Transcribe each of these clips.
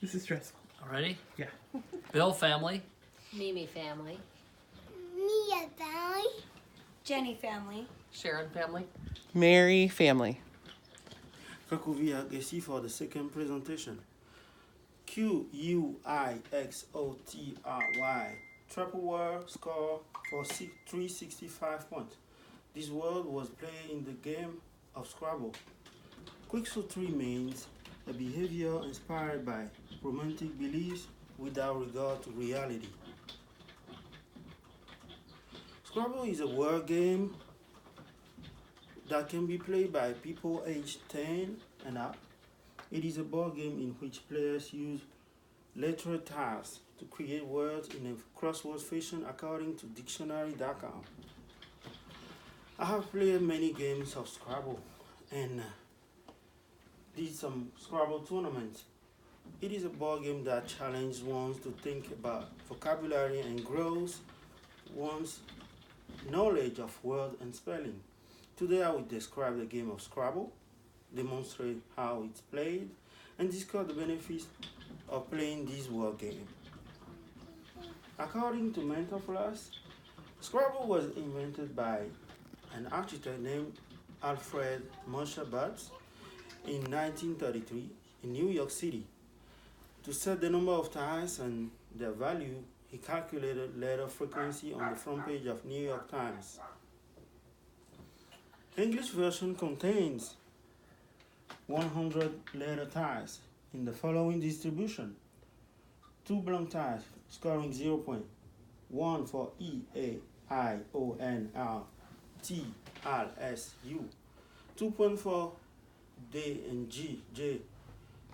This is stressful. Ready? Yeah. Bill family. Mimi family. Mia family. Jenny family. Sharon family. Mary family. Cracovia Gessi for the second presentation. QUIXOTRY. Triple word score for 365 points. This word was played in the game of Scrabble. Quixotry means a behavior inspired by romantic beliefs without regard to reality. Scrabble is a word game that can be played by people aged 10 and up. It is a board game in which players use literary tiles to create words in a crossword fashion according to dictionary.com. I have played many games of Scrabble and did some Scrabble tournaments. It is a board game that challenges one to think about vocabulary and grows one's knowledge of word and spelling. Today I will describe the game of Scrabble, demonstrate how it's played, and discuss the benefits of playing this word game. According to Mentor Plus, Scrabble was invented by an architect named Alfred Moshe Butts in 1933 in New York City. To set the number of tiles and their value, he calculated letter frequency on the front page of New York Times. English version contains 100 letter tiles in the following distribution. 2 blank tiles scoring 0 point. 1 for E, A, I, O, N, R, T, R, S, U. 2 points for D and G, J.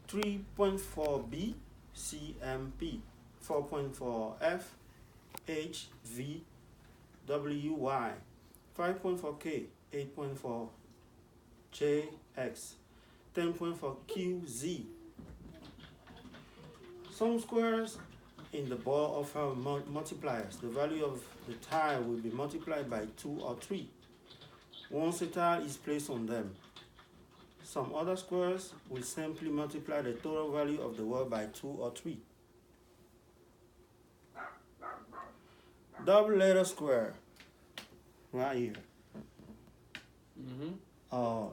3 points for B, C, M, P. 4 points for F, H, V, W, Y. 5 points for K. 8 points for J, X. 10 points for Q, Z. Some squares in the board offer multipliers. The value of the tile will be multiplied by 2 or 3 once a tile is placed on them. Some other squares will simply multiply the total value of the word by 2 or 3. Double letter square, right here.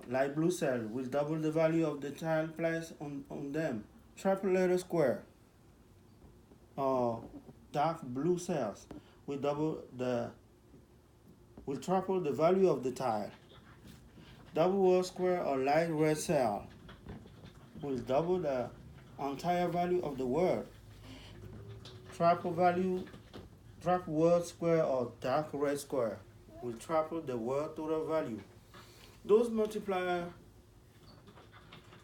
Light blue cell will double the value of the tile placed on them. Triple letter square, dark blue cells will triple the value of the tile. Double word square or light red cell will double the entire value of the word. Triple word square or dark red square will triple the word total value. Those multipliers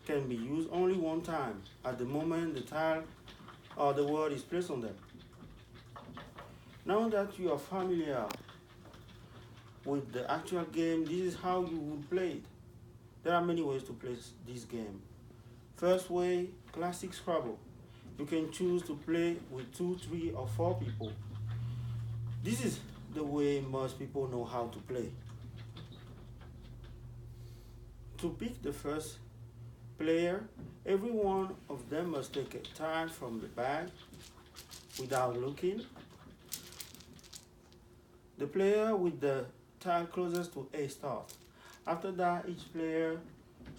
can be used only one time at the moment the tile or the word is placed on them. Now that you are familiar with the actual game, this is how you would play it. There are many ways to play this game. First way, classic Scrabble. You can choose to play with 2, 3, or 4 people. This is the way most people know how to play. To pick the first player, every one of them must take a tile from the bag without looking. The player with the tile closest to A starts. After that, each player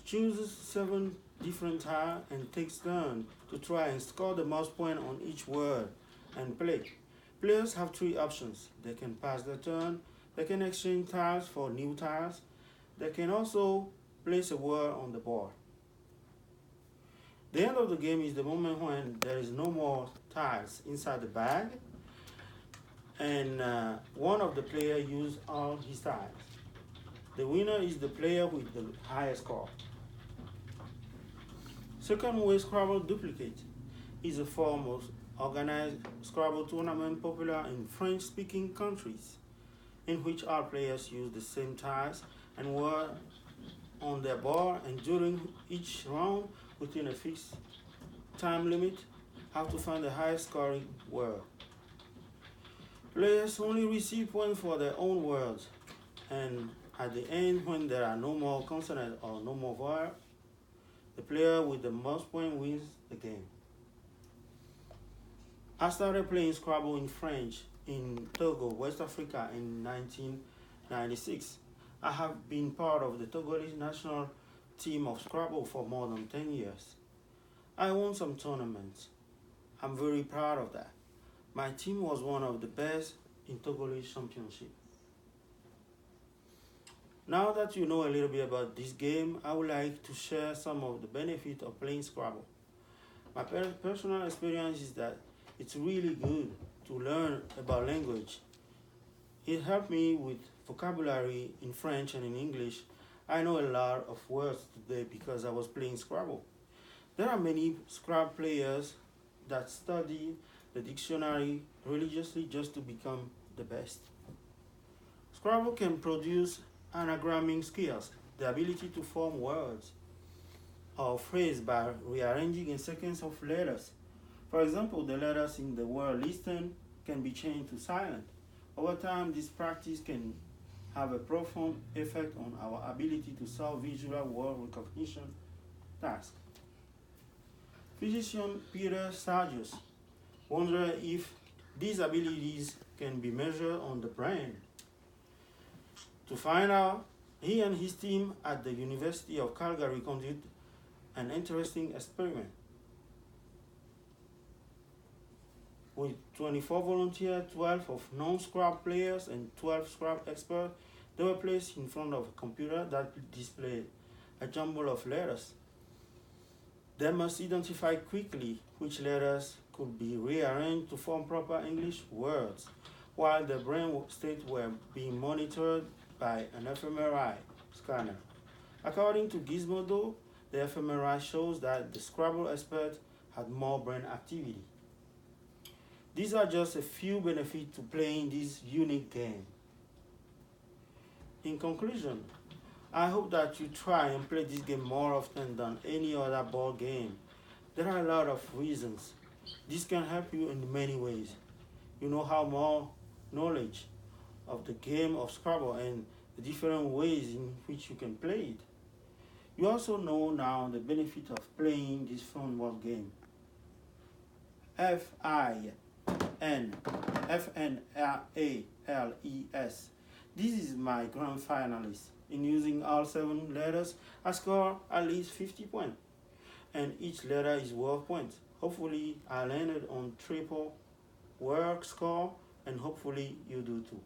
chooses 7 different tiles and takes turns to try and score the most points on each word and play. Players have 3 options. They can pass their turn, they can exchange tiles for new tiles, they can also place a word on the board. The end of the game is the moment when there is no more tiles inside the bag and one of the players uses all his tiles. The winner is the player with the highest score. Second way Scrabble duplicate is a form of organized Scrabble tournament popular in French-speaking countries, in which all players use the same tiles and word on their board, and during each round, within a fixed time limit, have to find the highest scoring word. Players only receive points for their own words, and at the end, when there are no more consonants or no more vowels, the player with the most points wins the game. I started playing Scrabble in French in Togo, West Africa in 1996. I have been part of the Togolese national team of Scrabble for more than 10 years. I won some tournaments. I'm very proud of that. My team was one of the best in Togolese championship. Now that you know a little bit about this game, I would like to share some of the benefits of playing Scrabble. My personal experience is that it's really good to learn about language. It helped me with vocabulary in French and in English. I know a lot of words today because I was playing Scrabble. There are many Scrabble players that study the dictionary religiously just to become the best. Scrabble can produce anagramming skills, the ability to form words or phrase by rearranging a sequence of letters. For example, the letters in the word listen can be changed to silent. Over time, this practice can have a profound effect on our ability to solve visual word recognition tasks. Physician Peter Sargius wondered if these abilities can be measured on the brain. To find out, he and his team at the University of Calgary conducted an interesting experiment. With 24 volunteers, 12 of non-Scrabble players, and 12 Scrabble experts, they were placed in front of a computer that displayed a jumble of letters. They must identify quickly which letters could be rearranged to form proper English words, while their brain states were being monitored by an fMRI scanner. According to Gizmodo, the fMRI shows that the Scrabble expert had more brain activity. These are just a few benefits to playing this unique game. In conclusion, I hope that you try and play this game more often than any other board game. There are a lot of reasons. This can help you in many ways. You know how more knowledge of the game of Scrabble and the different ways in which you can play it. You also know now the benefit of playing this fun board game. FINFNRALES. This is my grand finalist. In using all 7 letters, I score at least 50 points. And each letter is worth points. Hopefully I landed on triple work score, and hopefully you do too.